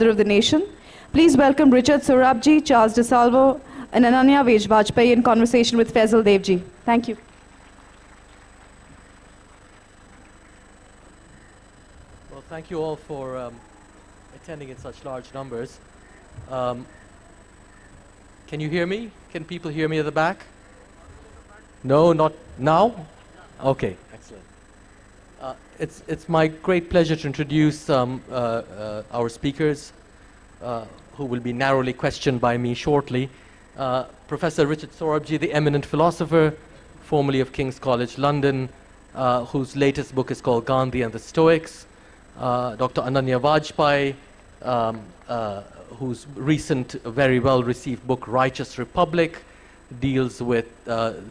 father of the nation. Please welcome Richard Sorabji, Charles de Salvo, and Ananya Vajpeyi in conversation with Faisal Devji. Thank you. Well, thank you all for attending in such large numbers. Can you hear me? Can people hear me at the back? No, not now? Okay, excellent. It's my great pleasure to introduce our speakers who will be narrowly questioned by me shortly. Professor Richard Sorabji, the eminent philosopher, formerly of King's College London, whose latest book is called Gandhi and the Stoics. Dr. Ananya Vajpeyi, whose recent, very well-received book, Righteous Republic, deals with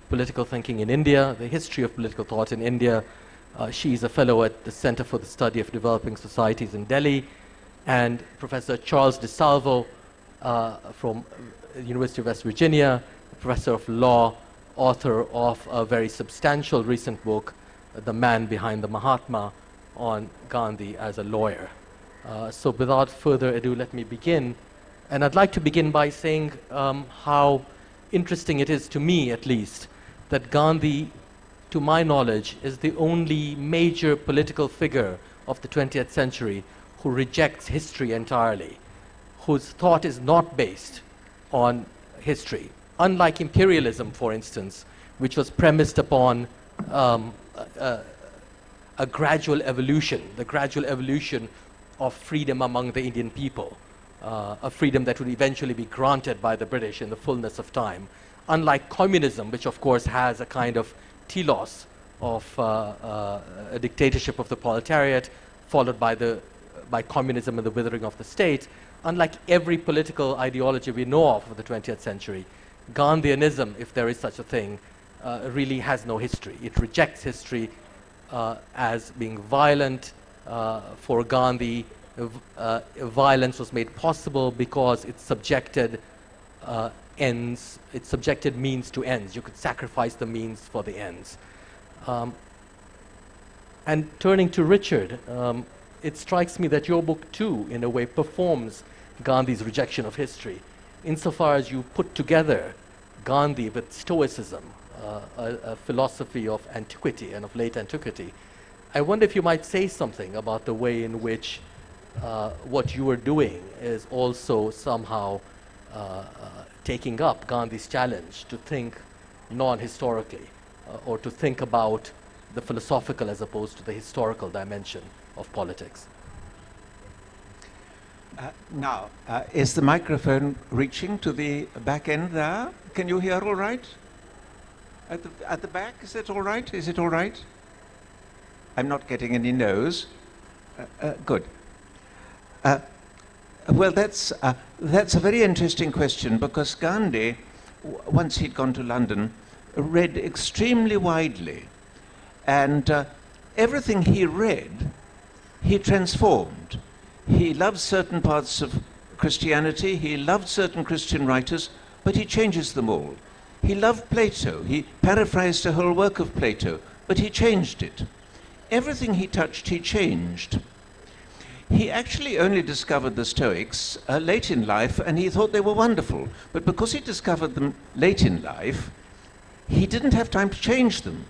political thinking in India, the history of political thought in India. She's a fellow at the Center for the Study of Developing Societies in Delhi. And Professor Charles de Salvo from the University of West Virginia, professor of law, author of a very substantial recent book, The Man Behind the Mahatma, on Gandhi as a lawyer. So without further ado, let me begin. And I'd like to begin by saying how interesting it is to me, at least, that Gandhi, to my knowledge, is the only major political figure of the 20th century who rejects history entirely, whose thought is not based on history. Unlike imperialism, for instance, which was premised upon a gradual evolution, the gradual evolution of freedom among the Indian people, a freedom that would eventually be granted by the British in the fullness of time. Unlike communism, which of course has a kind of telos of a dictatorship of the proletariat, followed by communism and the withering of the state. Unlike every political ideology we know of the 20th century, Gandhianism, if there is such a thing, really has no history. It rejects history as being violent. For Gandhi, violence was made possible because it subjected means to ends. You could sacrifice the means for the ends. And turning to Richard, it strikes me that your book too, in a way, performs Gandhi's rejection of history, insofar as you put together Gandhi with Stoicism, a philosophy of antiquity and of late antiquity. I wonder if you might say something about the way in which what you are doing is also somehow taking up Gandhi's challenge to think non-historically, or to think about the philosophical as opposed to the historical dimension of politics. Now, is the microphone reaching to the back end there? Can you hear all right? At the back, is it all right? Is it all right? I'm not getting any no's. Good. Well, that's a very interesting question, because Gandhi, once he'd gone to London, read extremely widely. And everything he read, he transformed. He loved certain parts of Christianity, he loved certain Christian writers, but he changes them all. He loved Plato, he paraphrased a whole work of Plato, but he changed it. Everything he touched, he changed. He actually only discovered the Stoics late in life, and he thought they were wonderful. But because he discovered them late in life, he didn't have time to change them.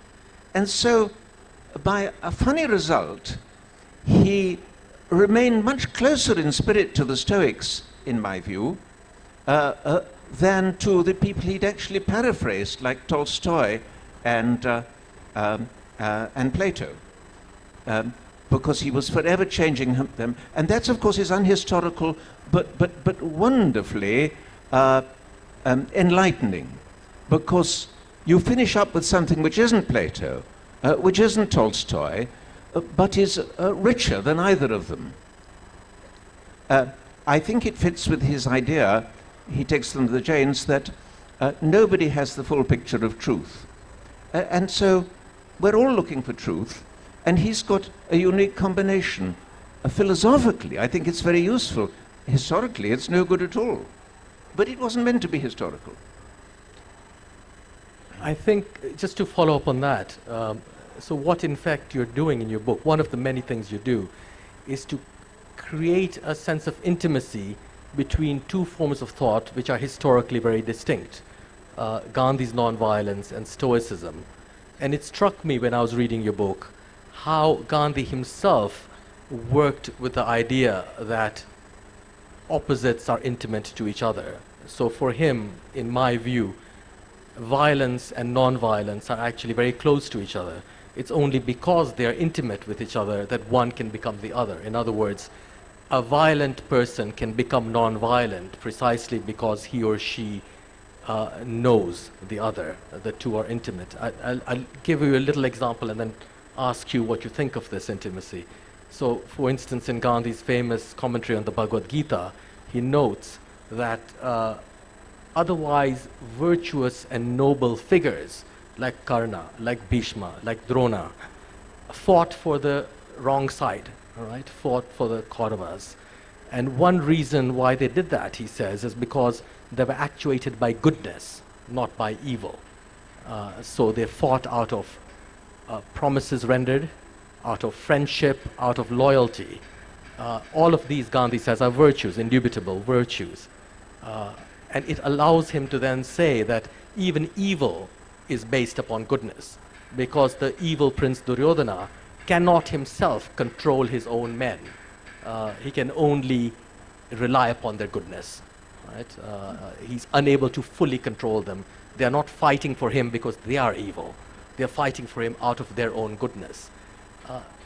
And so, by a funny result, he remained much closer in spirit to the Stoics, in my view, than to the people he'd actually paraphrased, like Tolstoy and Plato, because he was forever changing them. And that's, of course, is unhistorical, but wonderfully enlightening, because you finish up with something which isn't Plato, which isn't Tolstoy, but is richer than either of them. I think it fits with his idea, he takes them to the Jains, that nobody has the full picture of truth. And so we're all looking for truth, and he's got a unique combination. Philosophically, I think it's very useful. Historically, it's no good at all. But it wasn't meant to be historical. I think, just to follow up on that, so what in fact you're doing in your book, one of the many things you do, is to create a sense of intimacy between two forms of thought which are historically very distinct, Gandhi's nonviolence and Stoicism. And it struck me when I was reading your book how Gandhi himself worked with the idea that opposites are intimate to each other. So for him, in my view, violence and non-violence are actually very close to each other. It's only because they are intimate with each other that one can become the other. In other words, a violent person can become non-violent precisely because he or she knows the other. The two are intimate. I'll give you a little example and then ask you what you think of this intimacy. So, for instance, in Gandhi's famous commentary on the Bhagavad Gita, he notes that otherwise virtuous and noble figures like Karna, like Bhishma, like Drona, fought for the wrong side, all right, fought for the Kauravas. And one reason why they did that, he says, is because they were actuated by goodness, not by evil. So they fought out of promises rendered, out of friendship, out of loyalty. All of these, Gandhi says, are virtues, indubitable virtues. And it allows him to then say that even evil is based upon goodness, because the evil prince Duryodhana cannot himself control his own men. He can only rely upon their goodness. Right? He's unable to fully control them. They are not fighting for him because they are evil. They are fighting for him out of their own goodness.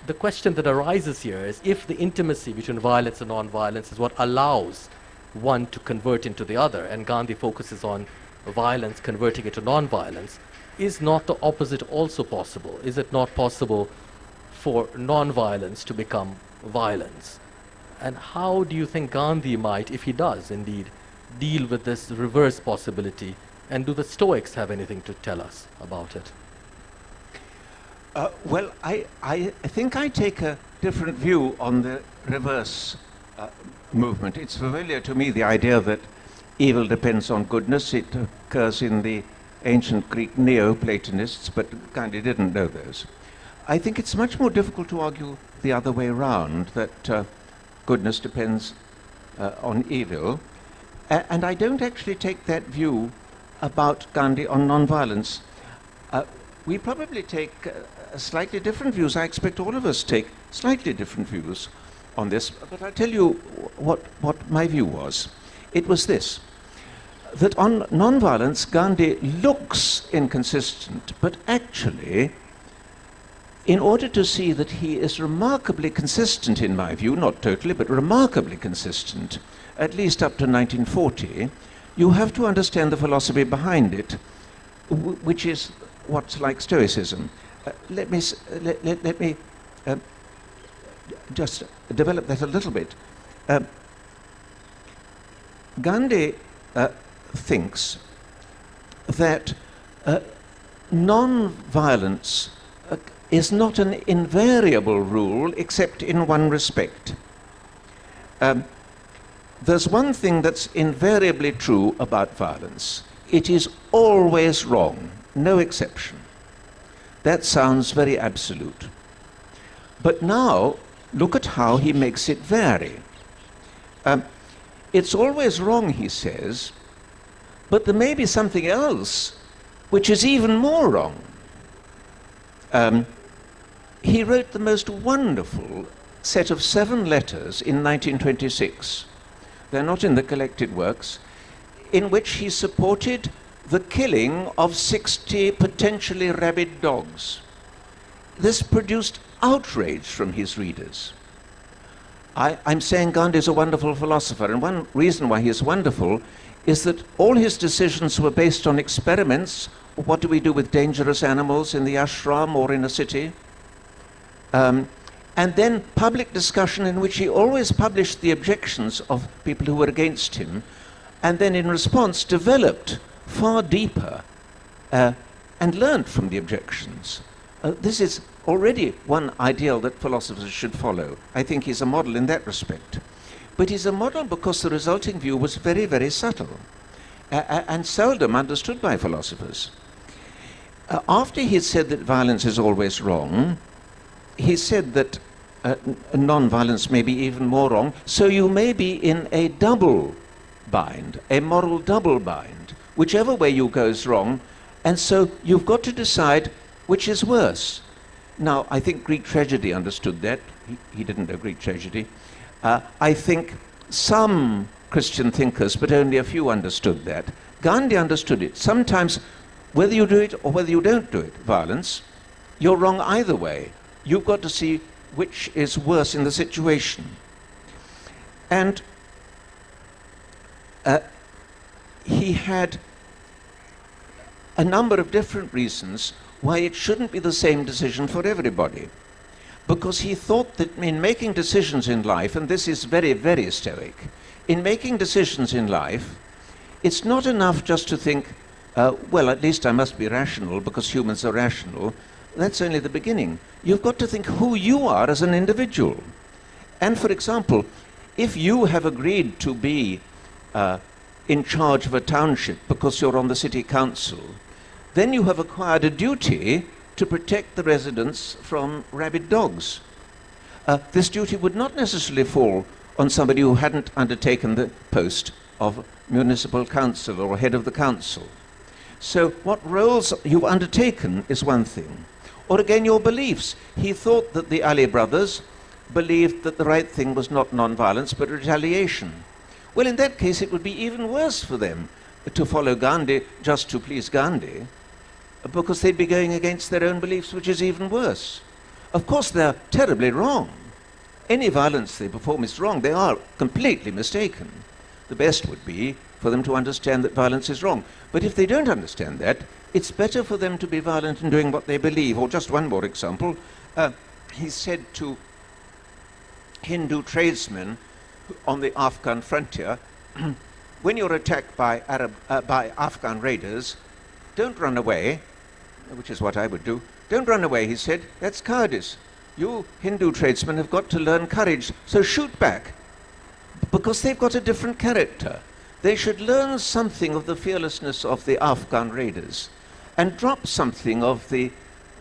The question that arises here is, if the intimacy between violence and non-violence is what allows one to convert into the other, and Gandhi focuses on violence converting into non-violence, is not the opposite also possible? Is it not possible for non-violence to become violence? And how do you think Gandhi might, if he does indeed, deal with this reverse possibility? And do the Stoics have anything to tell us about it? Well, I think I take a different view on the reverse movement. It's familiar to me, the idea that evil depends on goodness. It occurs in the ancient Greek Neo-Platonists, but Gandhi didn't know those. I think it's much more difficult to argue the other way around, that goodness depends on evil. And I don't actually take that view about Gandhi on non-violence. We probably take slightly different views. I expect all of us take slightly different views on this, but I'll tell you what my view was. It was this, that on non-violence, Gandhi looks inconsistent, but actually, in order to see that he is remarkably consistent, in my view, not totally, but remarkably consistent, at least up to 1940, you have to understand the philosophy behind it, which is what's like Stoicism. Let me just develop that a little bit. Gandhi thinks that non-violence is not an invariable rule except in one respect. There's one thing that's invariably true about violence. It is always wrong, no exception. That sounds very absolute. But now, look at how he makes it vary. It's always wrong, he says, but there may be something else which is even more wrong. He wrote the most wonderful set of 7 letters in 1926. They're not in the collected works, in which he supported the killing of 60 potentially rabid dogs. This produced outrage from his readers. I'm saying Gandhi is a wonderful philosopher, and one reason why he is wonderful is that all his decisions were based on experiments. What do we do with dangerous animals in the ashram or in a city? And then public discussion, in which he always published the objections of people who were against him, and then in response developed far deeper and learned from the objections. This is already one ideal that philosophers should follow. I think he's a model in that respect. But he's a model because the resulting view was very, very subtle and seldom understood by philosophers. After he had said that violence is always wrong, he said that non-violence may be even more wrong. So you may be in a double bind, a moral double bind. Whichever way you go is wrong, and so you've got to decide which is worse. Now, I think Greek tragedy understood that. He didn't know Greek tragedy. I think some Christian thinkers, but only a few, understood that. Gandhi understood it. Sometimes, whether you do it or whether you don't do it, violence, you're wrong either way. You've got to see which is worse in the situation. And he had a number of different reasons why it shouldn't be the same decision for everybody. Because he thought that in making decisions in life, and this is very, very stoic, in making decisions in life, it's not enough just to think, well, at least I must be rational because humans are rational. That's only the beginning. You've got to think who you are as an individual. And for example, if you have agreed to be in charge of a township because you're on the city council, then you have acquired a duty to protect the residents from rabid dogs. This duty would not necessarily fall on somebody who hadn't undertaken the post of municipal council or head of the council. So what roles you've undertaken is one thing. Or again, your beliefs. He thought that the Ali brothers believed that the right thing was not non-violence but retaliation. Well, in that case, it would be even worse for them to follow Gandhi just to please Gandhi, because they'd be going against their own beliefs, which is even worse. Of course, they're terribly wrong. Any violence they perform is wrong. They are completely mistaken. The best would be for them to understand that violence is wrong. But if they don't understand that, it's better for them to be violent in doing what they believe. Or just one more example. He said to Hindu tradesmen on the Afghan frontier, when you're attacked by Afghan raiders, don't run away, which is what I would do. Don't run away, he said. That's cowardice. You Hindu tradesmen have got to learn courage, so shoot back. Because they've got a different character. They should learn something of the fearlessness of the Afghan raiders and drop something of the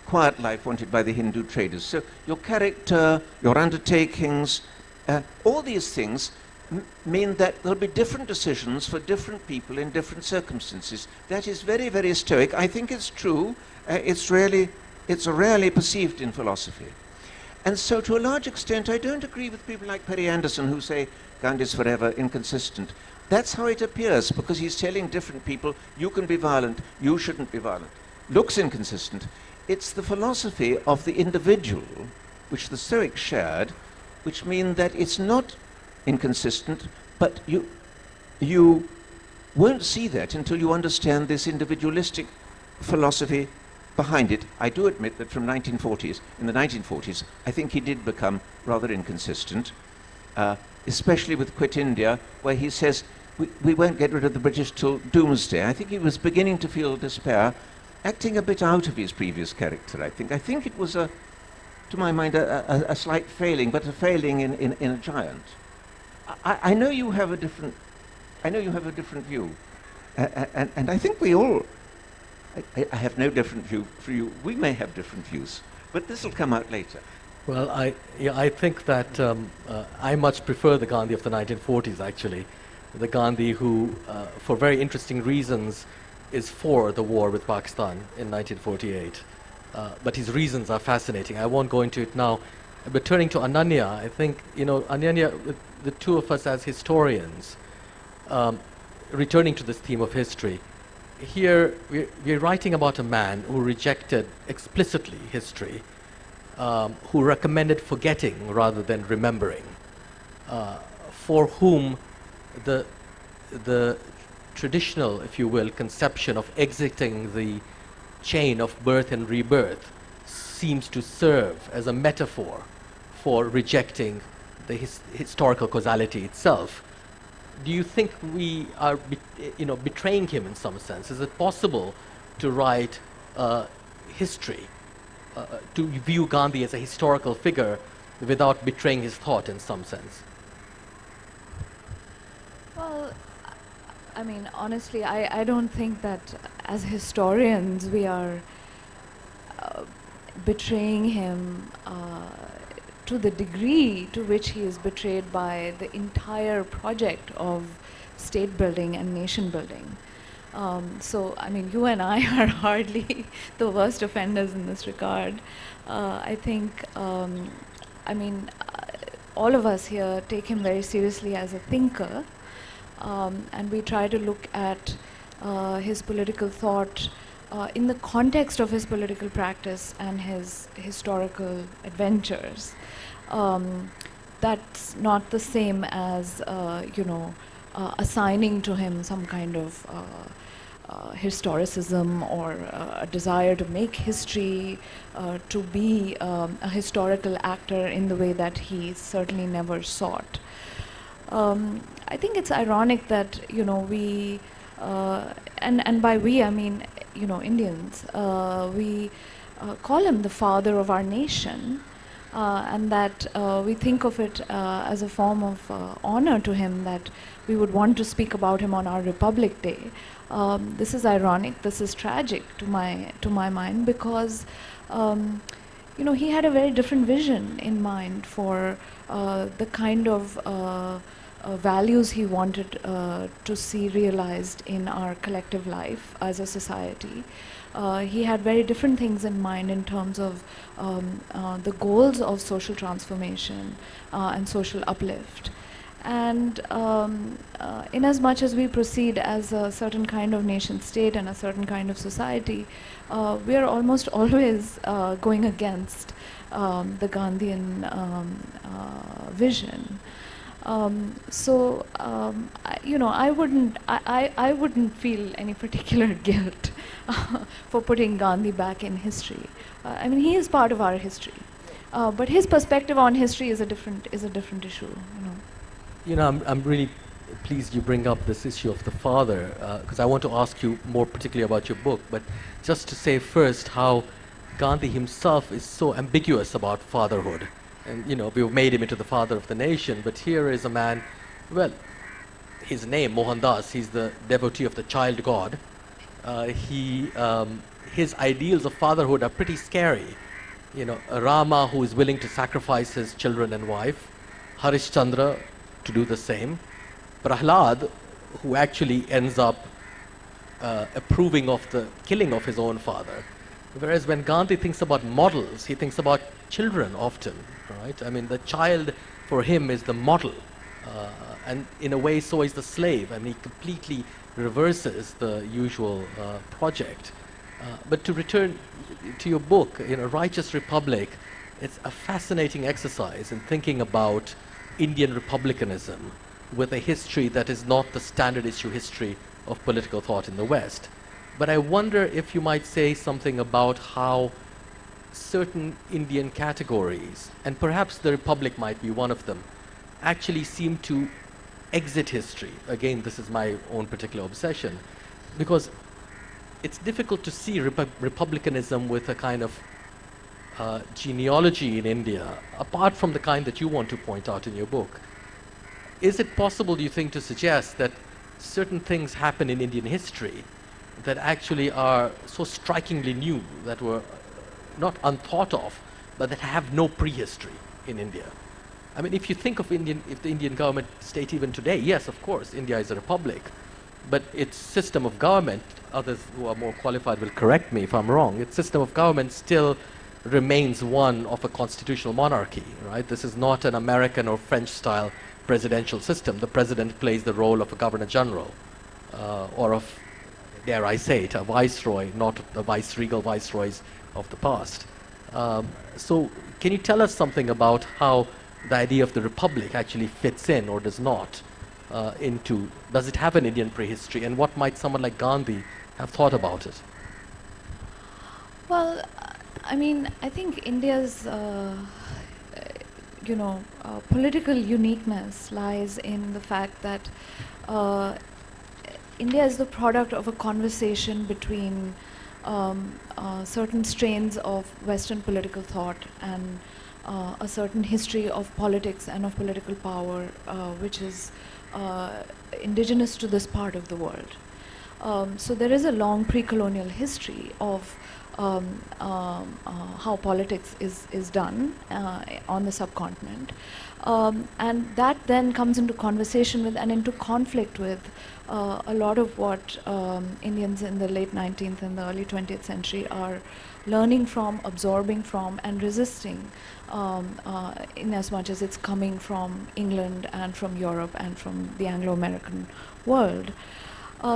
quiet life wanted by the Hindu traders. So your character, your undertakings, all these things mean that there'll be different decisions for different people in different circumstances. That is very, very stoic. I think it's true. It's rarely perceived in philosophy. And so to a large extent, I don't agree with people like Perry Anderson who say Gandhi is forever inconsistent. That's how it appears, because he's telling different people, you can be violent, you shouldn't be violent. Looks inconsistent. It's the philosophy of the individual, which the Stoics shared, which mean that it's not inconsistent, but you won't see that until you understand this individualistic philosophy behind it. I do admit that from in the 1940s, I think he did become rather inconsistent, especially with Quit India, where he says, we won't get rid of the British till doomsday. I think he was beginning to feel despair, acting a bit out of his previous character, I think. I think it was, to my mind, a slight failing, but a failing in a giant. I know you have a different view, and I think we all, I have no different view for you. We may have different views, but this will come out later. Well, I think that I much prefer the Gandhi of the 1940s, actually. The Gandhi who, for very interesting reasons, is for the war with Pakistan in 1948. But his reasons are fascinating. I won't go into it now. But turning to Ananya, I think, Ananya, the two of us as historians, returning to this theme of history, here we're writing about a man who rejected explicitly history, who recommended forgetting rather than remembering, for whom the traditional, if you will, conception of exiting the chain of birth and rebirth seems to serve as a metaphor for rejecting the historical causality itself. Do you think we are betraying him in some sense? Is it possible to write history, to view Gandhi as a historical figure without betraying his thought in some sense? Well, I mean, honestly, I don't think that as historians we are betraying him to the degree to which he is betrayed by the entire project of state building and nation building. So, I mean, you and I are hardly the worst offenders in this regard. I think, I mean, all of us here take him very seriously as a thinker, and we try to look at his political thought in the context of his political practice and his historical adventures. That's not the same as, assigning to him some kind of historicism or a desire to make history, to be a historical actor in the way that he certainly never sought. I think it's ironic that, we, and by we I mean, Indians, we call him the father of our nation, and that we think of it as a form of honor to him, that we would want to speak about him on our Republic Day. This is ironic, this is tragic to my mind, because he had a very different vision in mind for the kind of values he wanted to see realized in our collective life as a society. He had very different things in mind in terms of the goals of social transformation and social uplift. And in as much as we proceed as a certain kind of nation state and a certain kind of society, we are almost always going against the Gandhian vision. I wouldn't feel any particular guilt for putting Gandhi back in history. I mean, he is part of our history, but his perspective on history is a different issue. I'm really pleased you bring up this issue of the father, because I want to ask you more particularly about your book, but just to say first how Gandhi himself is so ambiguous about fatherhood. And, we've made him into the father of the nation, but here is a man, well, his name, Mohandas, he's the devotee of the child god. His ideals of fatherhood are pretty scary. A Rama who is willing to sacrifice his children and wife, Harishchandra to do the same, Prahlad, who actually ends up approving of the killing of his own father. Whereas when Gandhi thinks about models, he thinks about children often, right? I mean, the child for him is the model, and in a way so is the slave, and he completely reverses the usual project. But to return to your book, Righteous Republic, it's a fascinating exercise in thinking about Indian republicanism with a history that is not the standard issue history of political thought in the West. But I wonder if you might say something about how certain Indian categories, and perhaps the Republic might be one of them, actually seem to exit history. Again, this is my own particular obsession, because it's difficult to see republicanism with a kind of genealogy in India, apart from the kind that you want to point out in your book. Is it possible, do you think, to suggest that certain things happen in Indian history that actually are so strikingly new, that were not unthought of, but that have no prehistory in India? I mean, if you think of if the Indian government state even today, yes, of course, India is a republic, but its system of government, others who are more qualified will correct me if I'm wrong, its system of government still remains one of a constitutional monarchy, right? This is not an American or French style presidential system. The president plays the role of a governor general, or of, dare I say it, a viceroy, not the vice-regal viceroys of the past. So can you tell us something about how the idea of the republic actually fits in or does not does it have an Indian prehistory, and what might someone like Gandhi have thought about it? Well, I mean, I think India's political uniqueness lies in the fact that India is the product of a conversation between certain strains of Western political thought and a certain history of politics and of political power, which is indigenous to this part of the world. So there is a long pre-colonial history of how politics is done on the subcontinent. And that then comes into conversation with and into conflict with a lot of what Indians in the late 19th and the early 20th century are learning from, absorbing from, and resisting, in as much as it's coming from England and from Europe and from the Anglo-American world.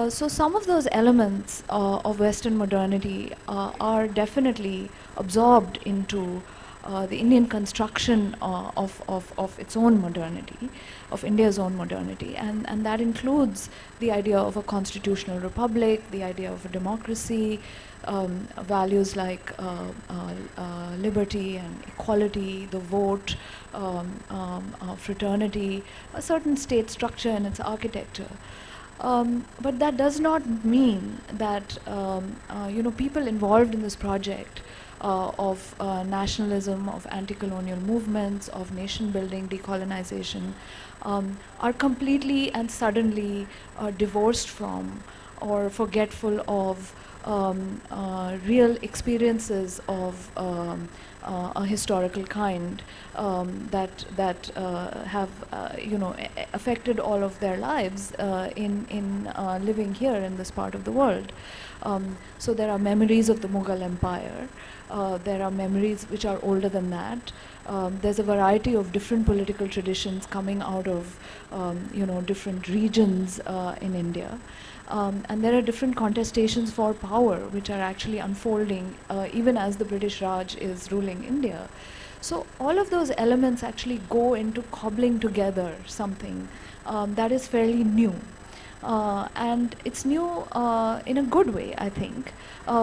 So some of those elements of Western modernity are definitely absorbed into the Indian construction of its own modernity, of India's own modernity, and that includes the idea of a constitutional republic, the idea of a democracy, values like liberty and equality, the vote, fraternity, a certain state structure and its architecture. But that does not mean that people involved in this project of nationalism, of anti-colonial movements, of nation building, decolonization, are completely and suddenly divorced from or forgetful of real experiences of a historical kind that have affected all of their lives in living here in this part of the world. So there are memories of the Mughal Empire. There are memories which are older than that. There's a variety of different political traditions coming out of different regions in India. And there are different contestations for power which are actually unfolding even as the British Raj is ruling India. So all of those elements actually go into cobbling together something that is fairly new. And it's new in a good way, I think,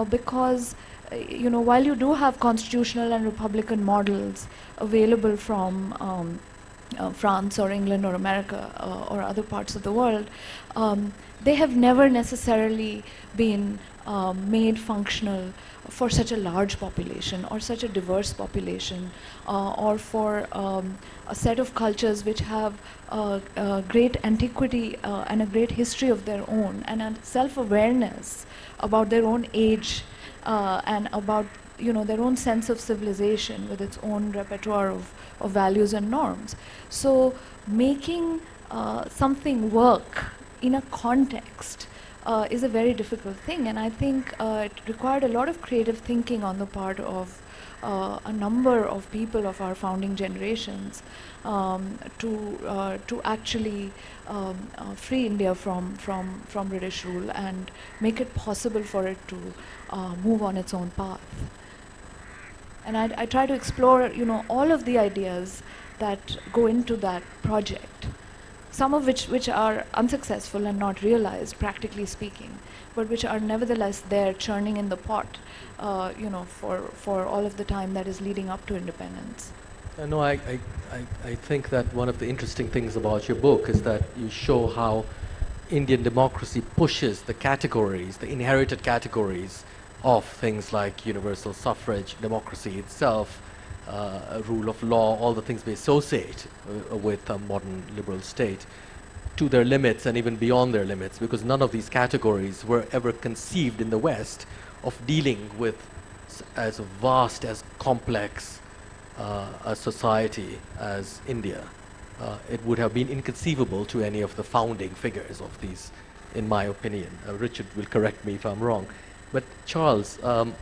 because while you do have constitutional and republican models available from France or England or America or other parts of the world, they have never necessarily been made functional for such a large population or such a diverse population or for a set of cultures which have great antiquity and a great history of their own and a self-awareness about their own age and about their own sense of civilization with its own repertoire of values and norms. So making something work in a context is a very difficult thing, and I think it required a lot of creative thinking on the part of a number of people of our founding generations to actually free India from British rule and make it possible for it to move on its own path. And I try to explore, all of the ideas that go into that project, some of which are unsuccessful and not realized, practically speaking, but which are nevertheless there churning in the pot, for all of the time that is leading up to independence. No, I think that one of the interesting things about your book is that you show how Indian democracy pushes the categories, the inherited categories of things like universal suffrage, democracy itself, rule of law, all the things we associate with a modern liberal state, to their limits and even beyond their limits, because none of these categories were ever conceived in the West of dealing with as vast, as complex a society as India. It would have been inconceivable to any of the founding figures of these, in my opinion. Richard will correct me if I'm wrong. But Charles, the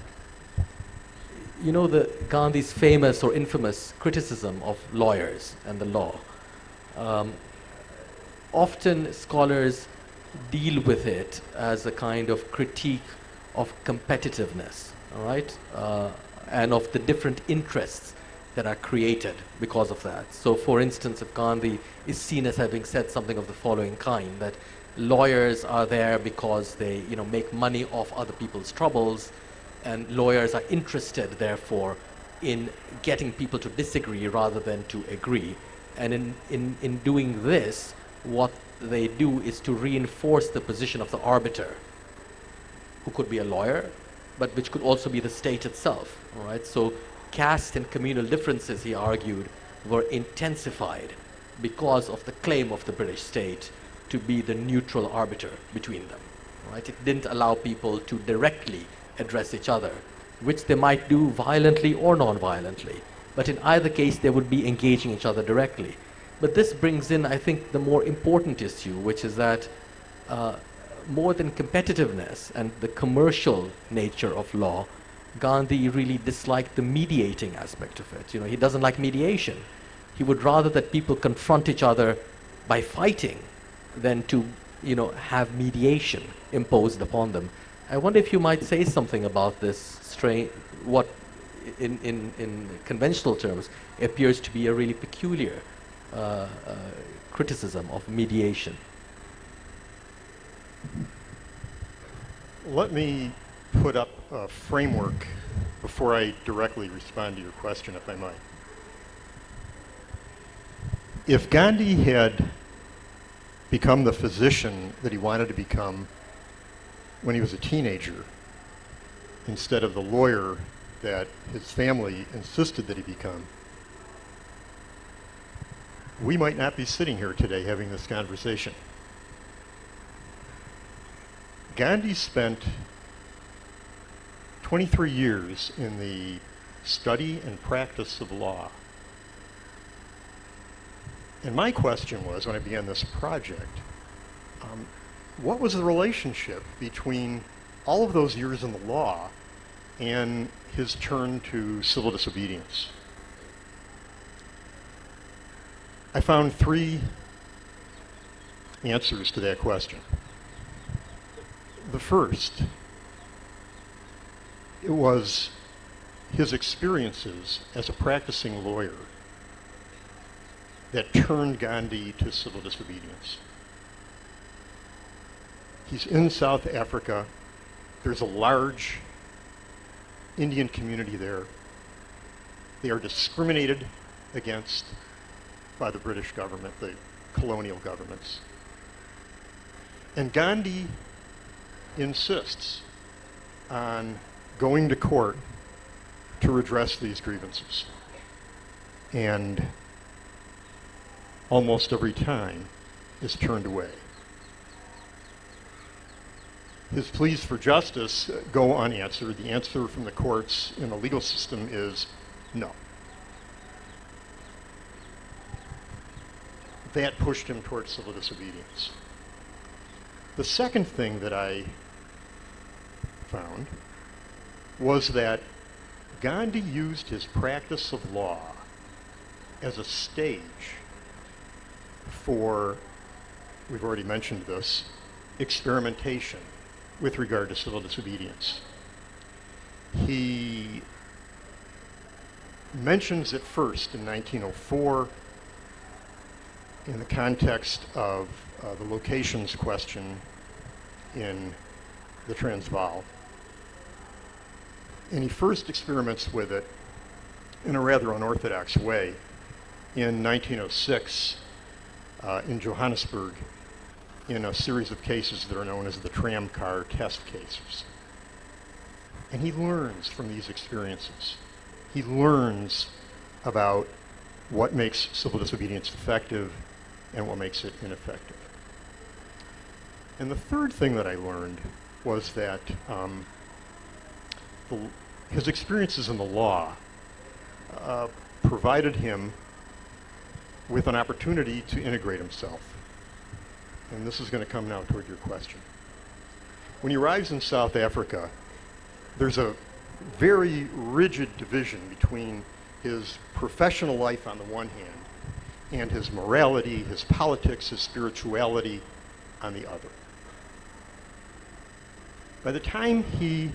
Gandhi's famous or infamous criticism of lawyers and the law. Often scholars deal with it as a kind of critique of competitiveness, all right, and of the different interests that are created because of that. So, for instance, if Gandhi is seen as having said something of the following kind, that lawyers are there because they, make money off other people's troubles, and lawyers are interested, therefore, in getting people to disagree rather than to agree. And in doing this, what they do is to reinforce the position of the arbiter, who could be a lawyer, but which could also be the state itself. All right. So caste and communal differences, he argued, were intensified because of the claim of the British state to be the neutral arbiter between them. right? It didn't allow people to directly address each other, which they might do violently or non-violently. But in either case, they would be engaging each other directly. But this brings in, I think, the more important issue, which is that more than competitiveness and the commercial nature of law, Gandhi really disliked the mediating aspect of it. You know, he doesn't like mediation. He would rather that people confront each other by fighting than to, you know, have mediation imposed upon them. I wonder if you might say something about this what in conventional terms appears to be a really peculiar criticism of mediation. Let me put up a framework before I directly respond to your question, if I might. If Gandhi had become the physician that he wanted to become when he was a teenager, instead of the lawyer that his family insisted that he become, we might not be sitting here today having this conversation. Gandhi spent 23 years in the study and practice of law. And my question was, when I began this project, what was the relationship between all of those years in the law and his turn to civil disobedience? I found 3 answers to that question. The first, it was his experiences as a practicing lawyer that turned Gandhi to civil disobedience. He's in South Africa. There's a large Indian community there. They are discriminated against by the British government, the colonial governments. And Gandhi insists on going to court to redress these grievances. And almost every time is turned away. His pleas for justice go unanswered. The answer from the courts in the legal system is no. That pushed him towards civil disobedience. The second thing that I found was that Gandhi used his practice of law as a stage for, we've already mentioned this, experimentation with regard to civil disobedience. He mentions it first in 1904 in the context of the locations question in the Transvaal. And he first experiments with it in a rather unorthodox way in 1906 in Johannesburg in a series of cases that are known as the tram car test cases. And he learns from these experiences. He learns about what makes civil disobedience effective and what makes it ineffective. And the third thing that I learned was that his experiences in the law provided him with an opportunity to integrate himself. And this is going to come now toward your question. When he arrives in South Africa, there's a very rigid division between his professional life on the one hand and his morality, his politics, his spirituality on the other. By the time he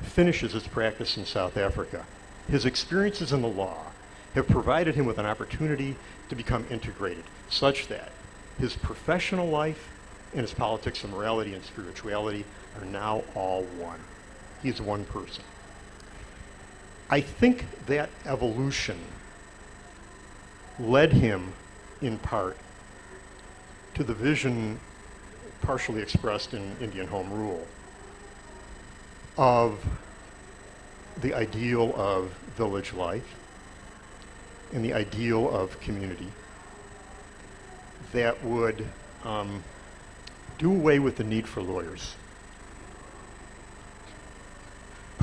finishes his practice in South Africa, his experiences in the law have provided him with an opportunity to become integrated, such that his professional life and his politics and morality and spirituality are now all one. He's one person. I think that evolution led him, in part, to the vision partially expressed in Indian Home Rule of the ideal of village life and the ideal of community that would do away with the need for lawyers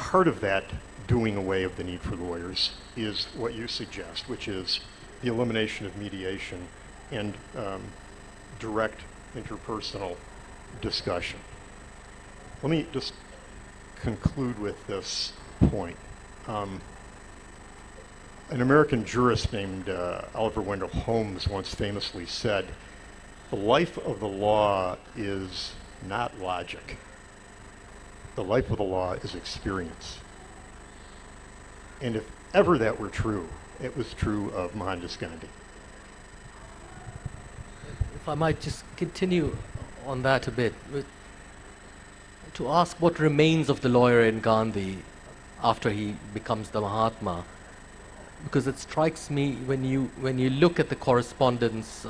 part of that doing away of the need for lawyers is what you suggest, which is the elimination of mediation and direct interpersonal discussion. Let me just conclude with this point. An American jurist named Oliver Wendell Holmes once famously said, "The life of the law is not logic. The life of the law is experience." And if ever that were true, it was true of Mohandas Gandhi. If I might just continue on that a bit, to ask what remains of the lawyer in Gandhi after he becomes the Mahatma, because it strikes me when you look at the correspondence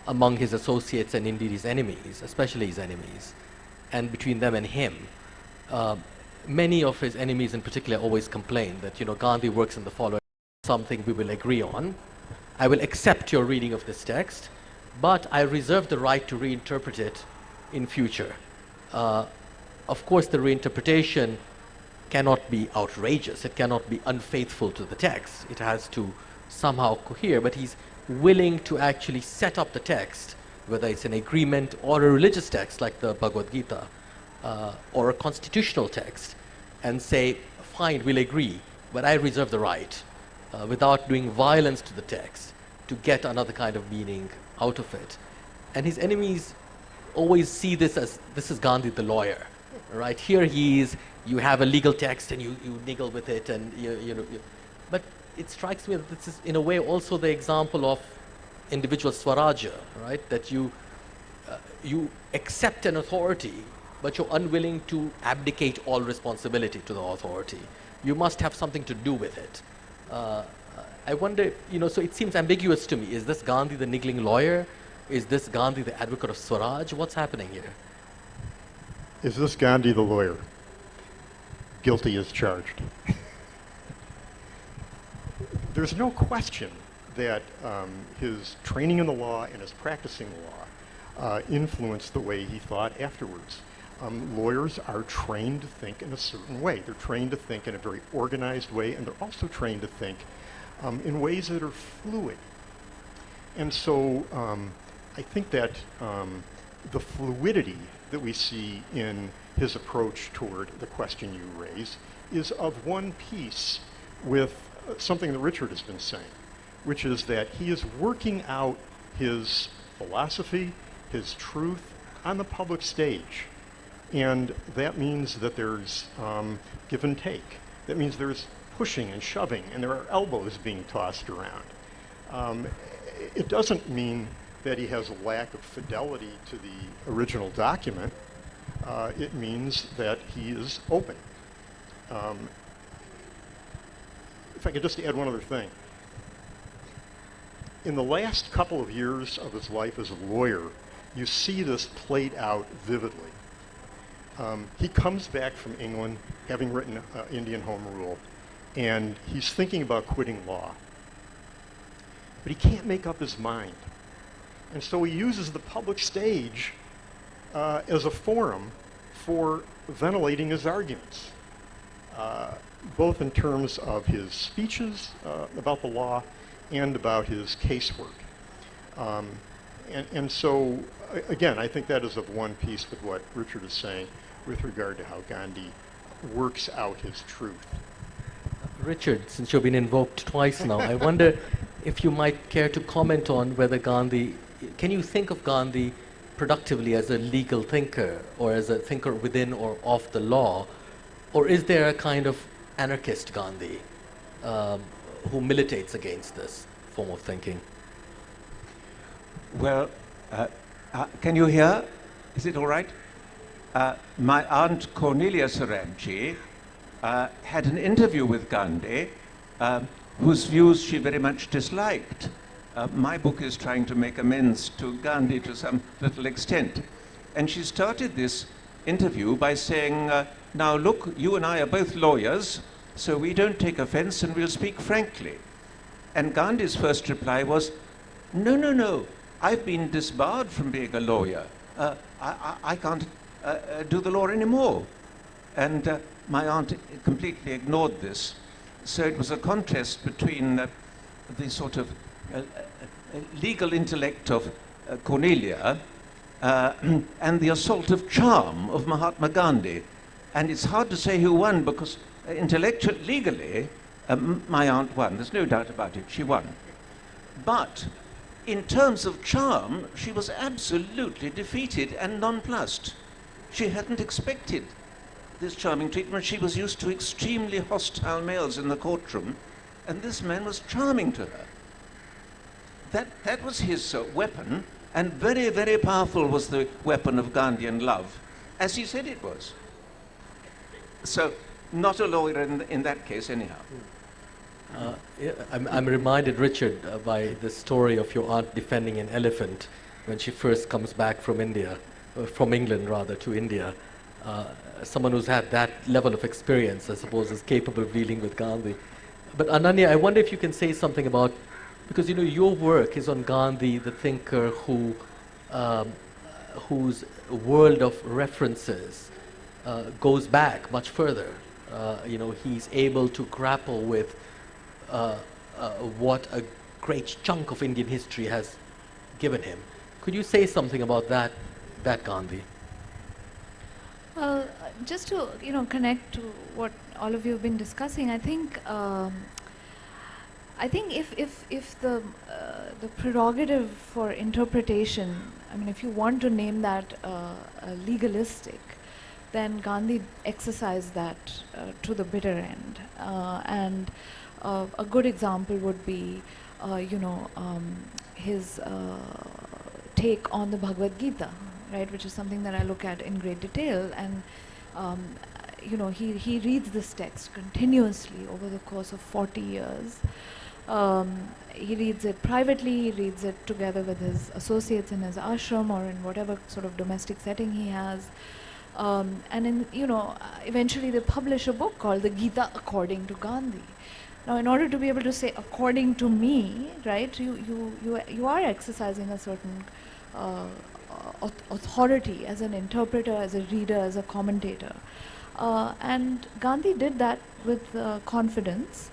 among his associates and indeed his enemies, especially his enemies, and between them and him, many of his enemies in particular always complain that, Gandhi works in the following: something we will agree on. I will accept your reading of this text, but I reserve the right to reinterpret it in future. Of course, the reinterpretation cannot be outrageous. It cannot be unfaithful to the text. It has to somehow cohere, but he's willing to actually set up the text, whether it's an agreement or a religious text like the Bhagavad Gita, or a constitutional text, and say, fine, we'll agree, but I reserve the right, without doing violence to the text, to get another kind of meaning out of it. And his enemies always see this as, this is Gandhi the lawyer, right? Here he is, you have a legal text and you niggle with it, and but it strikes me that this is in a way also the example of individual Swarajya, right? That you accept an authority, but you're unwilling to abdicate all responsibility to the authority. You must have something to do with it. I wonder, so it seems ambiguous to me. Is this Gandhi the niggling lawyer? Is this Gandhi the advocate of Swaraj? What's happening here? Is this Gandhi the lawyer? Guilty as charged. There's no question that his training in the law and his practicing the law influenced the way he thought afterwards. Lawyers are trained to think in a certain way. They're trained to think in a very organized way, and they're also trained to think in ways that are fluid. And so I think that the fluidity that we see in his approach toward the question you raise is of one piece with something that Richard has been saying, which is that he is working out his philosophy, his truth on the public stage. And that means that there's give and take. That means there's pushing and shoving, and there are elbows being tossed around. It doesn't mean that he has a lack of fidelity to the original document. It means that he is open. If I could just add one other thing. In the last couple of years of his life as a lawyer, you see this played out vividly. He comes back from England, having written Indian Home Rule, and he's thinking about quitting law. But he can't make up his mind. And so he uses the public stage as a forum for ventilating his arguments, both in terms of his speeches about the law and about his casework. And so, again, I think that is of one piece with what Richard is saying with regard to how Gandhi works out his truth. Richard, since you've been invoked twice now, I wonder if you might care to comment on whether Gandhi, can you think of Gandhi productively as a legal thinker or as a thinker within or of the law, or is there a kind of anarchist Gandhi who militates against this form of thinking? Well, can you hear? Is it all right? My aunt Cornelia Sorabji had an interview with Gandhi, whose views she very much disliked. My book is trying to make amends to Gandhi to some little extent. And she started this interview by saying, now look, you and I are both lawyers, so we don't take offense and we'll speak frankly. And Gandhi's first reply was, no, no, no, I've been disbarred from being a lawyer. I can't do the law anymore. And my aunt completely ignored this. So it was a contrast between the sort of legal intellect of Cornelia and the assault of charm of Mahatma Gandhi. And it's hard to say who won because legally, my aunt won. There's no doubt about it. She won. But in terms of charm, she was absolutely defeated and nonplussed. She hadn't expected this charming treatment. She was used to extremely hostile males in the courtroom, and this man was charming to her. That was his weapon, and very, very powerful was the weapon of Gandhian love, as he said it was. So, not a lawyer in that case, anyhow. I'm reminded, Richard, by the story of your aunt defending an elephant when she first comes back from India, from England rather, to India. Someone who's had that level of experience, I suppose, is capable of dealing with Gandhi. But Ananya, I wonder if you can say something about, because you know your work is on Gandhi, the thinker whose world of references goes back much further. You know, he's able to grapple with what a great chunk of Indian history has given him. Could you say something about that Gandhi? Well, just to connect to what all of you have been discussing, I think if the prerogative for interpretation, I mean, if you want to name that legalistic, then Gandhi exercised that to the bitter end. And a good example would be, his take on the Bhagavad Gita, right, which is something that I look at in great detail. And he reads this text continuously over the course of 40 years. He reads it privately, he reads it together with his associates in his ashram or in whatever sort of domestic setting he has. And eventually they publish a book called the Gita according to Gandhi. Now, in order to be able to say according to me, right, you are exercising a certain authority as an interpreter, as a reader, as a commentator. And Gandhi did that with confidence,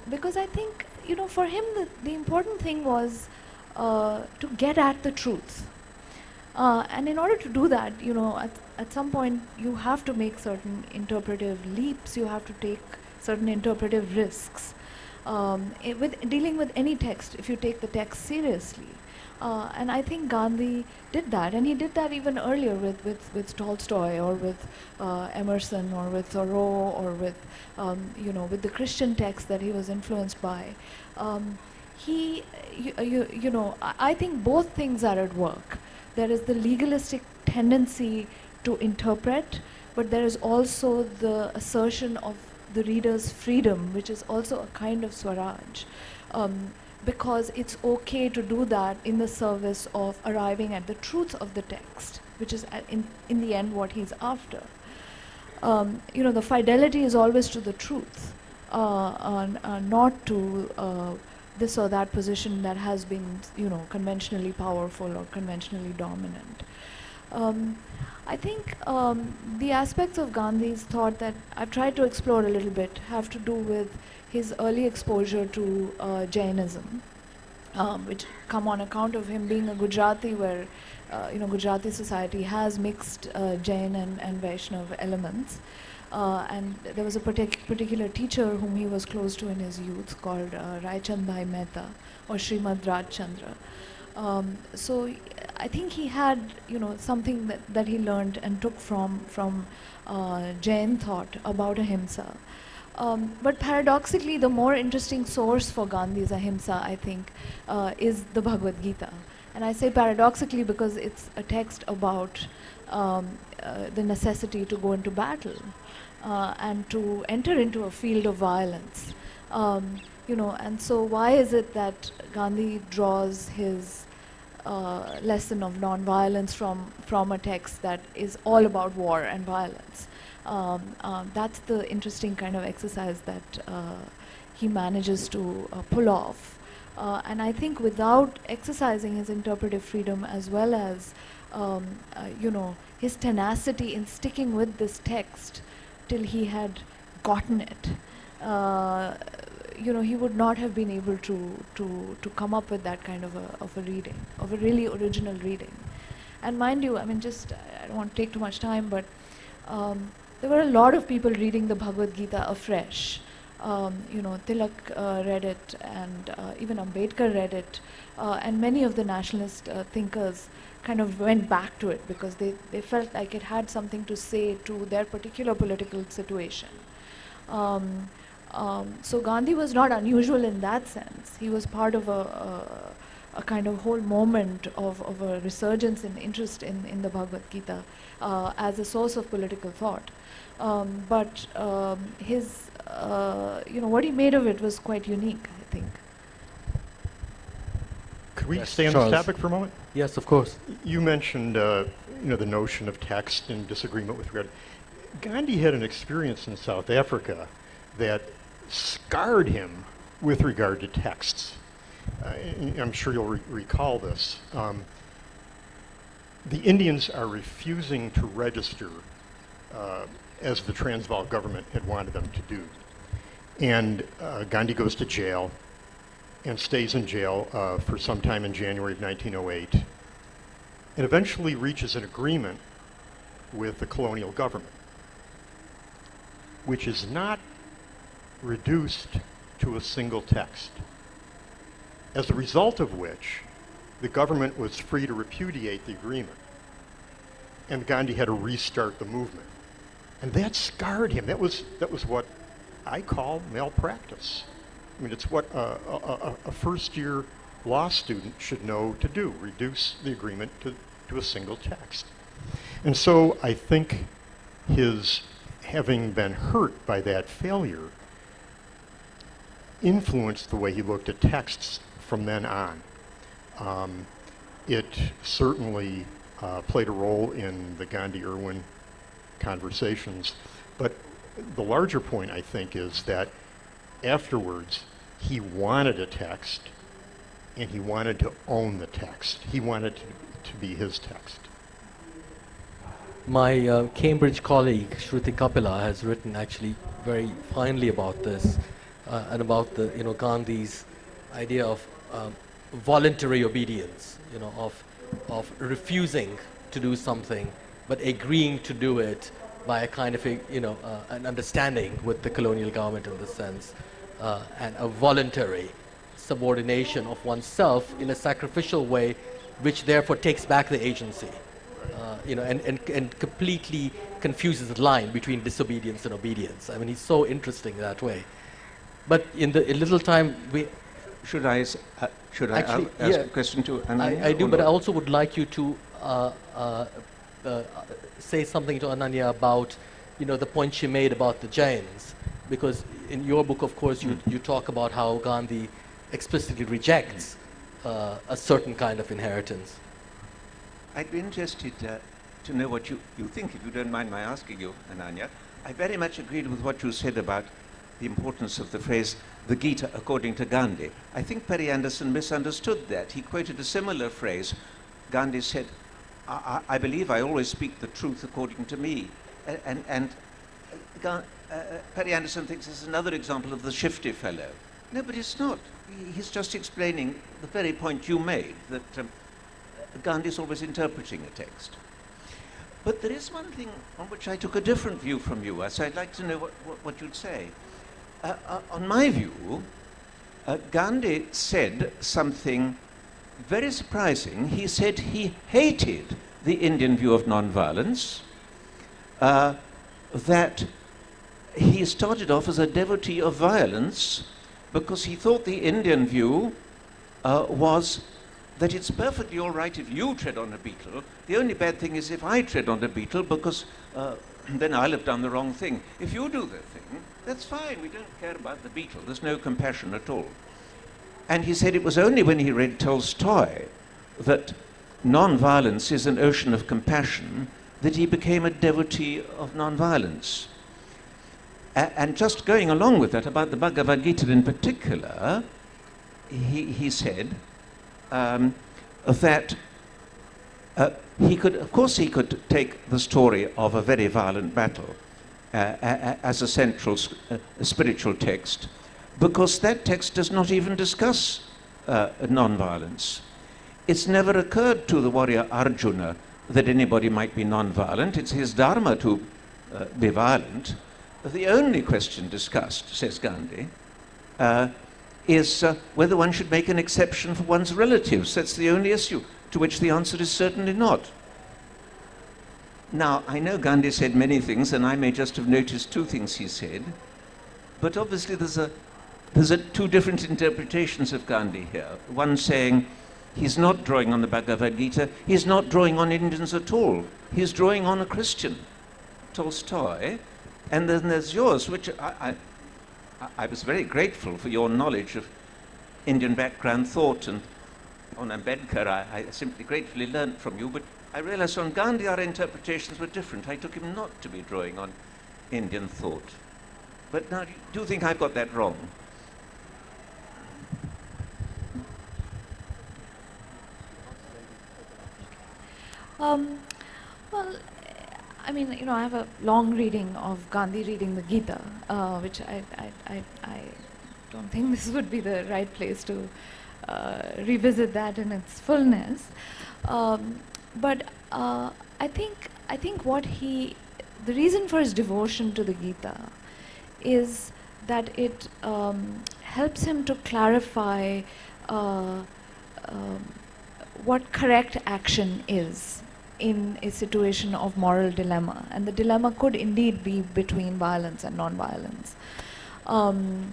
because I think, for him the important thing was to get at the truth. And in order to do that, at some point you have to make certain interpretive leaps, you have to take certain interpretive risks. With dealing with any text, if you take the text seriously. And I think Gandhi did that, and he did that even earlier with Tolstoy or with Emerson or with Thoreau or with with the Christian texts that he was influenced by. I think both things are at work. There is the legalistic tendency to interpret, but there is also the assertion of the reader's freedom, which is also a kind of Swaraj. Because it's okay to do that in the service of arriving at the truth of the text, which is in the end what he's after. The fidelity is always to the truth, not to this or that position that has been, conventionally powerful or conventionally dominant. I think the aspects of Gandhi's thought that I've tried to explore a little bit have to do with his early exposure to Jainism, which come on account of him being a Gujarati, where Gujarati society has mixed Jain and Vaishnav elements. And there was a particular teacher whom he was close to in his youth called Raichandbhai Bhai Mehta or Srimad Raj Chandra. So I think he had something that he learned and took from Jain thought about ahimsa. But paradoxically, the more interesting source for Gandhi's ahimsa, I think, is the Bhagavad Gita. And I say paradoxically because it's a text about the necessity to go into battle and to enter into a field of violence. And so why is it that Gandhi draws his lesson of non-violence from a text that is all about war and violence? That's the interesting kind of exercise that he manages to pull off. And I think without exercising his interpretive freedom as well as his tenacity in sticking with this text till he had gotten it. He would not have been able to come up with that kind of a reading, of a really original reading. And mind you, I mean, I don't want to take too much time, but there were a lot of people reading the Bhagavad Gita afresh. Tilak read it, and even Ambedkar read it, and many of the nationalist thinkers kind of went back to it because they felt like it had something to say to their particular political situation. So Gandhi was not unusual in that sense. He was part of a kind of whole moment of a resurgence in interest in the Bhagavad Gita as a source of political thought. But his, what he made of it was quite unique, I think. Could we Yes, stay on Charles. this topic for a moment? Yes, of course. You mentioned, the notion of text and disagreement with regard. Gandhi had an experience in South Africa that scarred him with regard to texts. I'm sure you'll recall this. The Indians are refusing to register as the Transvaal government had wanted them to do. And Gandhi goes to jail and stays in jail for some time in January of 1908, and eventually reaches an agreement with the colonial government, which is not reduced to a single text, as a result of which the government was free to repudiate the agreement, and Gandhi had to restart the movement. And that scarred him. That was what I call malpractice. I mean, it's what a first-year law student should know to do, reduce the agreement to a single text. And so I think his having been hurt by that failure influenced the way he looked at texts from then on. It certainly played a role in the Gandhi-Irwin conversations, but the larger point, I think, is that afterwards he wanted a text, and he wanted to own the text. He wanted to be his text. My Cambridge colleague, Shruti Kapila, has written actually very finely about this and about the, Gandhi's idea of voluntary obedience, of refusing to do something, but agreeing to do it by a kind of an understanding with the colonial government in this sense, and a voluntary subordination of oneself in a sacrificial way, which therefore takes back the agency, and completely confuses the line between disobedience and obedience. I mean, he's so interesting that way. But in the little time we... Should I Actually, ask yeah, a question to Ananya? I do, or but I not? also would like you to say something to Ananya about, the point she made about the Jains, because in your book, of course, you talk about how Gandhi explicitly rejects a certain kind of inheritance. I'd be interested to know what you think, if you don't mind my asking you, Ananya. I very much agreed with what you said about the importance of the phrase, the Gita according to Gandhi. I think Perry Anderson misunderstood that. He quoted a similar phrase. Gandhi said, I believe I always speak the truth according to me. Perry Anderson thinks this is another example of the shifty fellow. No, but it's not. He's just explaining the very point you made, that Gandhi's always interpreting a text. But there is one thing on which I took a different view from you, so I'd like to know what you'd say. On my view, Gandhi said something very surprising. He said he hated the Indian view of nonviolence, that he started off as a devotee of violence because he thought the Indian view was that it's perfectly all right if you tread on a beetle. The only bad thing is if I tread on a beetle, because then I'll have done the wrong thing. If you do the thing, that's fine. We don't care about the beetle. There's no compassion at all. And he said it was only when he read Tolstoy that non-violence is an ocean of compassion that he became a devotee of non-violence. And just going along with that, about the Bhagavad Gita in particular, he said that he could take the story of a very violent battle, as a central spiritual text, because that text does not even discuss non-violence. It's never occurred to the warrior Arjuna that anybody might be non-violent. It's his dharma to be violent. The only question discussed, says Gandhi, is whether one should make an exception for one's relatives. That's the only issue, to which the answer is certainly not. Now, I know Gandhi said many things, and I may just have noticed two things he said, but obviously there's two different interpretations of Gandhi here. One saying he's not drawing on the Bhagavad Gita, he's not drawing on Indians at all, he's drawing on a Christian, Tolstoy, and then there's yours, which I was very grateful for your knowledge of Indian background thought, and on Ambedkar I simply gratefully learnt from you, but I realized on Gandhi our interpretations were different. I took him not to be drawing on Indian thought. But now, do you think I've got that wrong? Well, I mean, you know, I have a long reading of Gandhi reading the Gita, which I don't think this would be the right place to revisit that in its fullness. But I think the reason for his devotion to the Gita is that it helps him to clarify what correct action is in a situation of moral dilemma. And the dilemma could indeed be between violence and non-violence. Or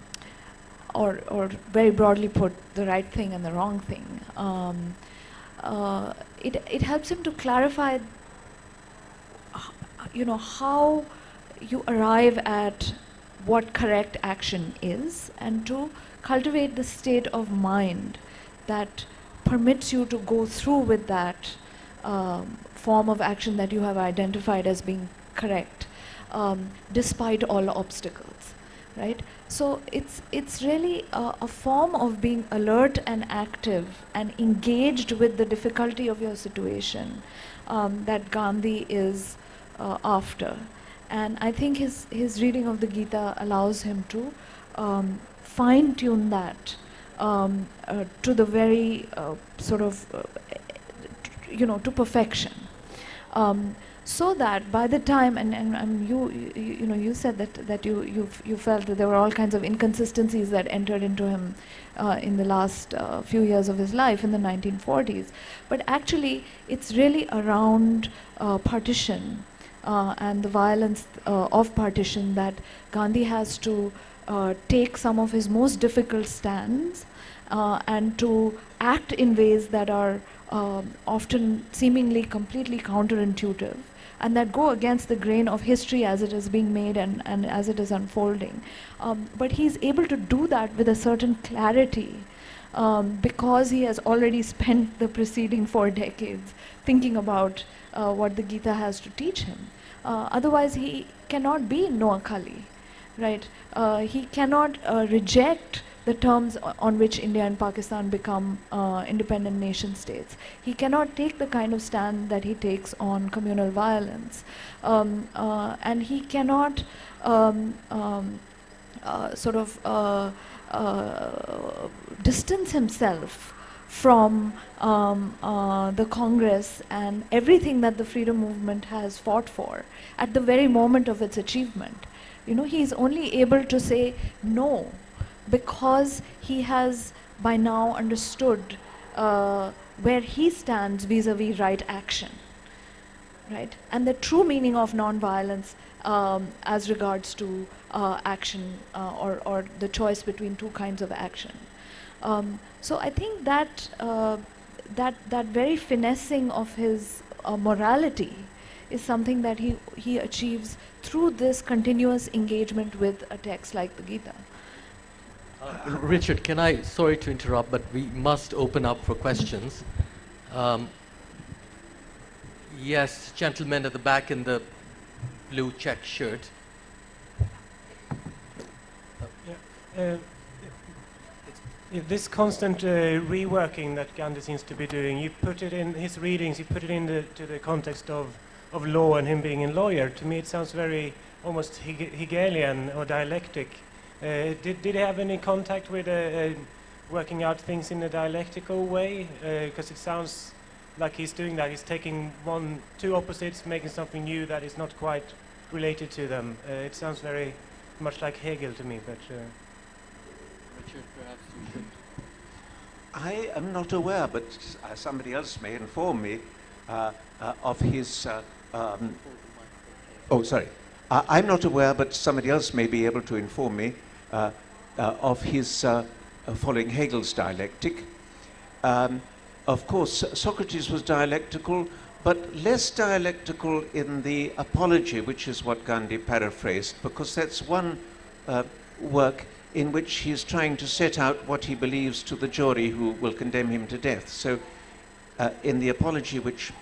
very broadly put, the right thing and the wrong thing. It helps him to clarify, you know, how you arrive at what correct action is, and to cultivate the state of mind that permits you to go through with that form of action that you have identified as being correct, despite all obstacles, right? So it's really a form of being alert and active and engaged with the difficulty of your situation that Gandhi is after. And I think his reading of the Gita allows him to fine-tune that to the very to perfection. So that by the time, and you said that you felt that there were all kinds of inconsistencies that entered into him in the last few years of his life in the 1940s, but actually it's really around partition and the violence of partition that Gandhi has to take some of his most difficult stands and to act in ways that are often seemingly completely counterintuitive, and that go against the grain of history as it is being made and as it is unfolding. But he's able to do that with a certain clarity because he has already spent the preceding 4 decades thinking about what the Gita has to teach him. Otherwise he cannot be Noakhali, right? He cannot reject the terms on which India and Pakistan become independent nation states. He cannot take the kind of stand that he takes on communal violence. And he cannot distance himself from the Congress and everything that the freedom movement has fought for at the very moment of its achievement. You know, he is only able to say no because he has by now understood where he stands vis-a-vis right action, right? And the true meaning of non-violence as regards to action or the choice between two kinds of action. So I think that that very finessing of his morality is something that he achieves through this continuous engagement with a text like the Gita. Richard, sorry to interrupt, but we must open up for questions. Yes, gentleman at the back in the blue check shirt. This constant reworking that Gandhi seems to be doing, you put it in his readings, you put it into the context of of law and him being a lawyer. To me, it sounds very almost Hegelian or dialectic. Did he have any contact with working out things in a dialectical way? Because it sounds like he's doing that. He's taking two opposites, making something new that is not quite related to them. It sounds very much like Hegel to me, but... Richard, perhaps you should. I am not aware, but somebody else may inform me of his... oh, sorry. I'm not aware, but somebody else may be able to inform me of his following Hegel's dialectic. Of course, Socrates was dialectical, but less dialectical in the Apology, which is what Gandhi paraphrased, because that's one work in which he's trying to set out what he believes to the jury who will condemn him to death. So in the Apology, which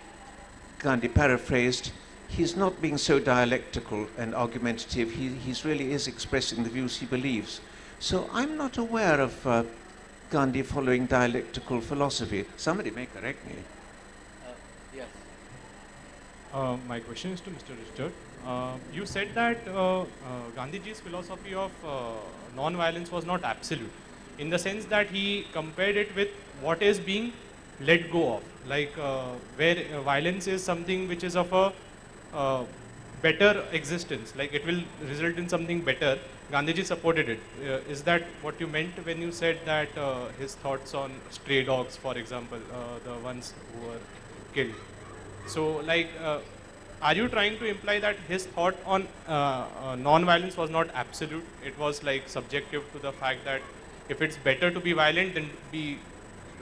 Gandhi paraphrased, he's not being so dialectical and argumentative. He really is expressing the views he believes. So I'm not aware of Gandhi following dialectical philosophy. Somebody may correct me. Yes. My question is to Mr. Richard. You said that Gandhiji's philosophy of non-violence was not absolute, in the sense that he compared it with what is being let go of, like where violence is something which is of a better existence, like it will result in something better. Gandhiji supported it. Is that what you meant when you said that his thoughts on stray dogs, for example, the ones who were killed? So, like, are you trying to imply that his thought on non-violence was not absolute? It was like subjective to the fact that if it's better to be violent, then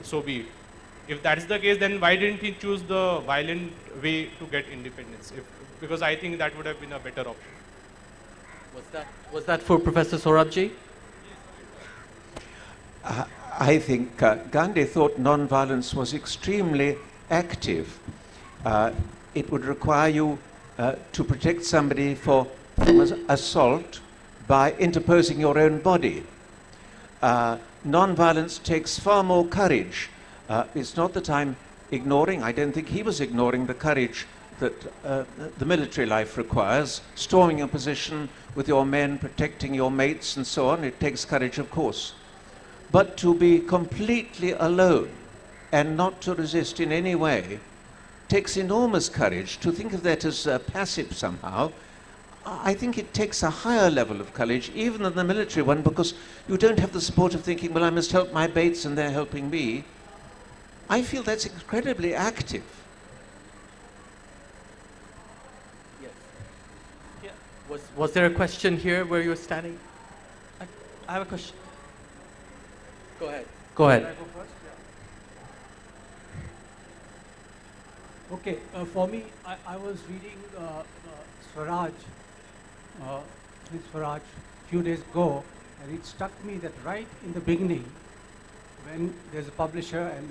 so be it. If that's the case, then why didn't he choose the violent way to get independence? Because I think that would have been a better option. Was that for Professor Sorabji? I think Gandhi thought non-violence was extremely active. It would require you to protect somebody from assault by interposing your own body. Non-violence takes far more courage. It's not that I'm ignoring, I don't think he was ignoring the courage that the military life requires, storming a position with your men, protecting your mates and so on. It takes courage, of course. But to be completely alone and not to resist in any way takes enormous courage. To think of that as passive somehow, I think it takes a higher level of courage, even than the military one, because you don't have the support of thinking, well, I must help my mates and they're helping me. I feel that's incredibly active. Yes. Yeah. Was there a question here where you were standing? I have a question. Go ahead. Go ahead. Can I go first? Yeah. Okay, for me, I was reading Swaraj, Swaraj, a few days ago, and it struck me that right in the beginning, when there's a publisher and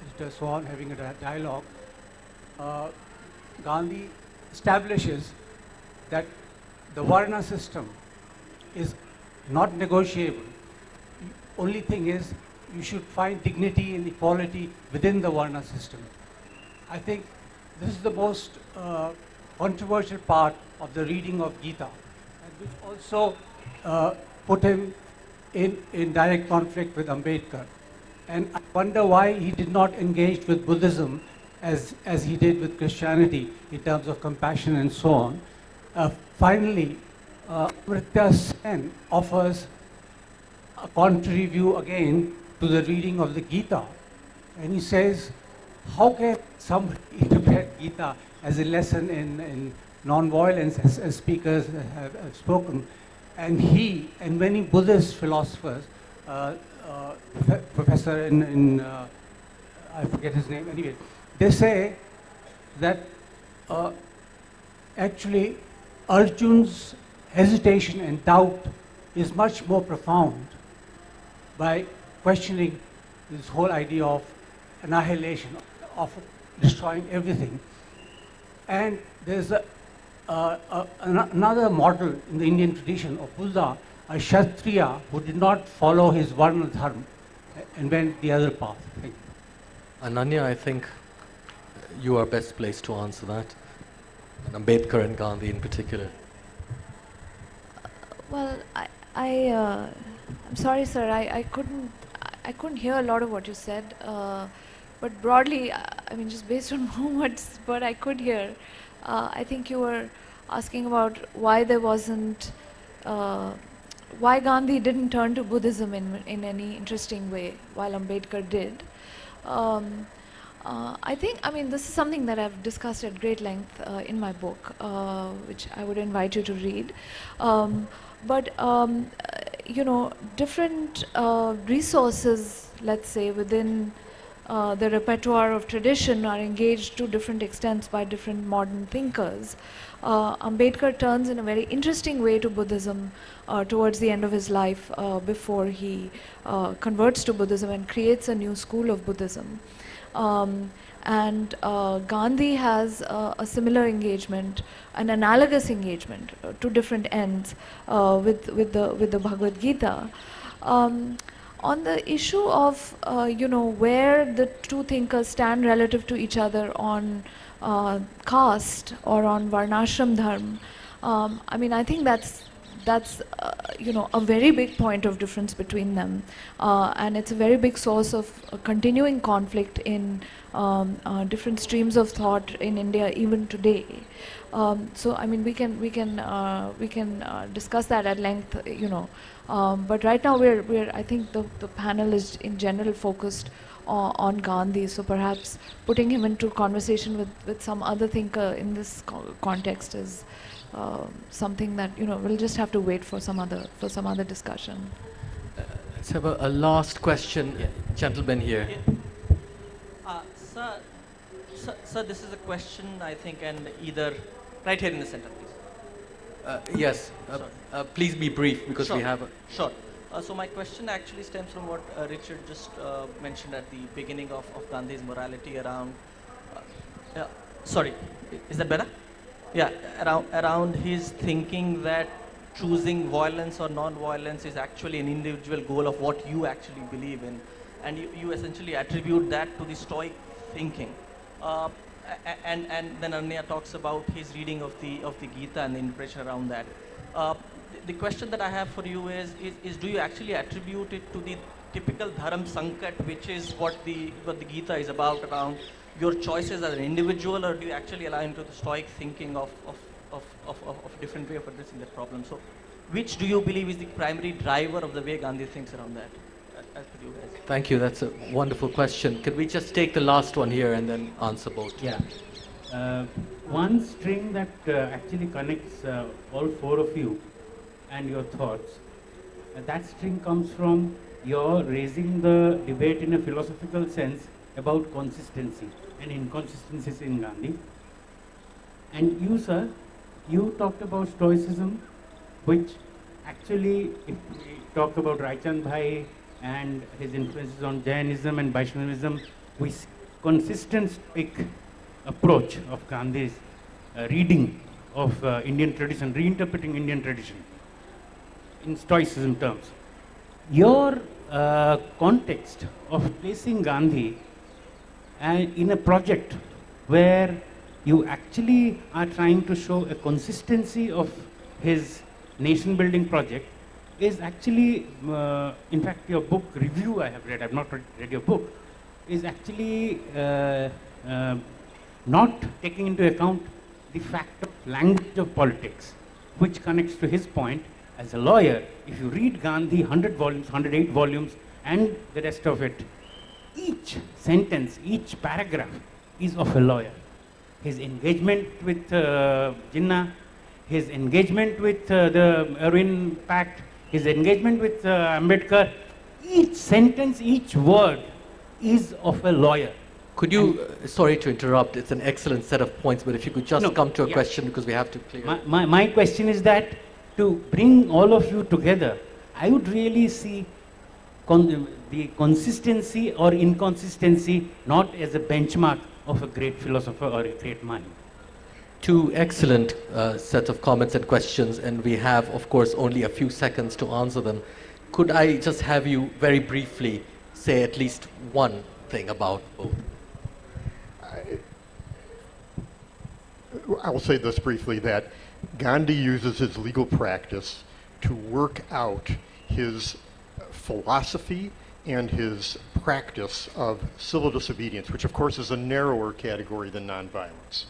editor so on having a dialogue, Gandhi establishes that the Varna system is not negotiable. Only thing is, you should find dignity and equality within the Varna system. I think this is the most controversial part of the reading of Gita, and which also put him in direct conflict with Ambedkar. And I wonder why he did not engage with Buddhism as he did with Christianity in terms of compassion and so on. Finally, Amartya Sen offers a contrary view again to the reading of the Gita. And he says, how can somebody interpret Gita as a lesson in non-violence, as speakers have spoken? And he and many Buddhist philosophers, professor in I forget his name, anyway, they say that actually Arjun's hesitation and doubt is much more profound by questioning this whole idea of annihilation, of destroying everything. And there's another model in the Indian tradition of Buddha, a Kshatriya who did not follow his Varna Dharma and went the other path. Thank you. Ananya, I think you are best placed to answer that. and Ambedkar and Gandhi in particular? Well, I'm sorry, sir. I couldn't hear a lot of what you said. But broadly, I mean, just based on what I could hear, I think you were asking about why there wasn't, why Gandhi didn't turn to Buddhism in any interesting way, while Ambedkar did. I think, I mean, this is something that I've discussed at great length in my book, which I would invite you to read. You know, different resources, let's say, within the repertoire of tradition are engaged to different extents by different modern thinkers. Ambedkar turns in a very interesting way to Buddhism towards the end of his life before he converts to Buddhism and creates a new school of Buddhism. Gandhi has a similar engagement, an analogous engagement to different ends with the Bhagavad Gita. On the issue of you know, where the two thinkers stand relative to each other on caste or on varnashram dharma, I mean, I think that's you know, a very big point of difference between them, and it's a very big source of continuing conflict in different streams of thought in India even today. So I mean, we can discuss that at length, you know. But right now we're I think the panel is in general focused on Gandhi, so perhaps putting him into conversation with some other thinker in this context is something that, you know, we'll just have to wait for some other discussion. Let's have a last question. Gentleman here. Sir, this is a question, I think, and either right here in the center, please. Yes. Please be brief because Sure. we have. Sure. So my question actually stems from what Richard just mentioned at the beginning of Gandhi's morality around. Sorry, is that better? Yeah, around his thinking that choosing violence or non-violence is actually an individual goal of what you actually believe in, and you essentially attribute that to the Stoic thinking. And then Ananya talks about his reading of the Gita and the interpretation around that. The question that I have for you is do you actually attribute it to the typical dharam sankat, which is what the Gita is about, around your choices as an individual, or do you actually align to the Stoic thinking of different way of addressing that problem? So which do you believe is the primary driver of the way Gandhi thinks around that? As per you guys. Thank you. That's a wonderful question. Can we just take the last one here and then answer both? Yeah. One string that actually connects all four of you and your thoughts, that string comes from your raising the debate in a philosophical sense about consistency and inconsistencies in Gandhi. And you, sir, you talked about Stoicism, which actually, if we talk about Raichand Bhai and his influences on Jainism and Vaishnavism, we see consistent Stoic approach of Gandhi's reading of Indian tradition, reinterpreting Indian tradition in Stoicism terms. Your context of placing Gandhi in a project where you actually are trying to show a consistency of his nation building project is actually, in fact, your book review I have read, I have not read your book, is actually not taking into account the fact of language of politics, which connects to his point as a lawyer. If you read Gandhi 100 volumes, 108 volumes, and the rest of it, each sentence, each paragraph is of a lawyer. His engagement with Jinnah, his engagement with the Irwin Pact, his engagement with Ambedkar, each sentence, each word is of a lawyer. Could you, sorry to interrupt, it's an excellent set of points, but if you could just come to a yeah. question because we have to clear. My question is that to bring all of you together, I would really see the consistency or inconsistency not as a benchmark of a great philosopher or a great mind. Two excellent sets of comments and questions, and we have, of course, only a few seconds to answer them. Could I just have you very briefly say at least one thing about both? I will say this briefly, that Gandhi uses his legal practice to work out his philosophy and his practice of civil disobedience, which of course is a narrower category than nonviolence.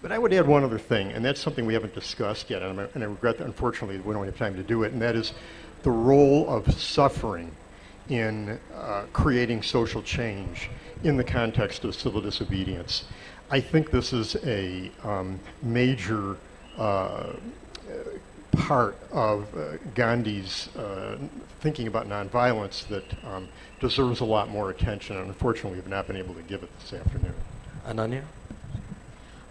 But I would add one other thing, and that's something we haven't discussed yet, and I regret that unfortunately we don't have time to do it, and that is the role of suffering in creating social change in the context of civil disobedience. I think this is a major part of Gandhi's thinking about nonviolence that deserves a lot more attention, and unfortunately we've not been able to give it this afternoon. Ananya?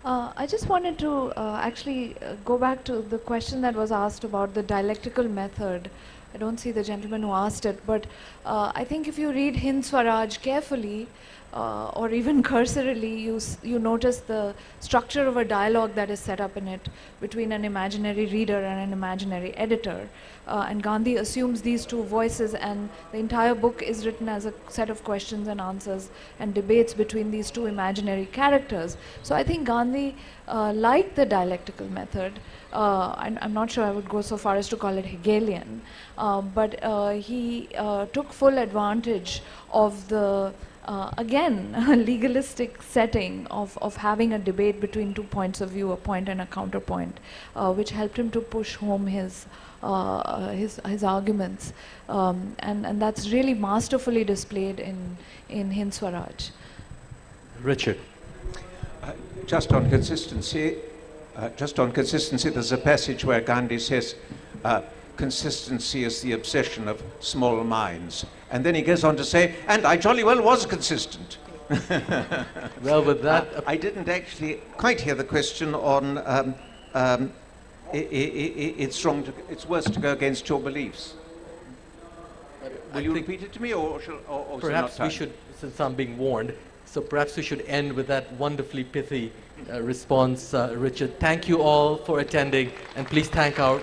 I just wanted to actually go back to the question that was asked about the dialectical method. I don't see the gentleman who asked it, but I think if you read Hind Swaraj carefully, or even cursorily, you notice the structure of a dialogue that is set up in it between an imaginary reader and an imaginary editor. And Gandhi assumes these two voices, and the entire book is written as a set of questions and answers and debates between these two imaginary characters. So I think Gandhi liked the dialectical method. I'm not sure I would go so far as to call it Hegelian, but he took full advantage of the again, a legalistic setting of having a debate between 2 points of view, a point and a counterpoint, which helped him to push home his arguments, and that's really masterfully displayed in Hind Swaraj. Richard? Just on consistency, there's a passage where Gandhi says, consistency is the obsession of small minds. And then he goes on to say, and I jolly well was consistent. Well, with that... I didn't actually quite hear the question on it's worse to go against your beliefs. Will you repeat it to me, or perhaps we should, since I'm being warned, so perhaps we should end with that wonderfully pithy response, Richard. Thank you all for attending, and please thank our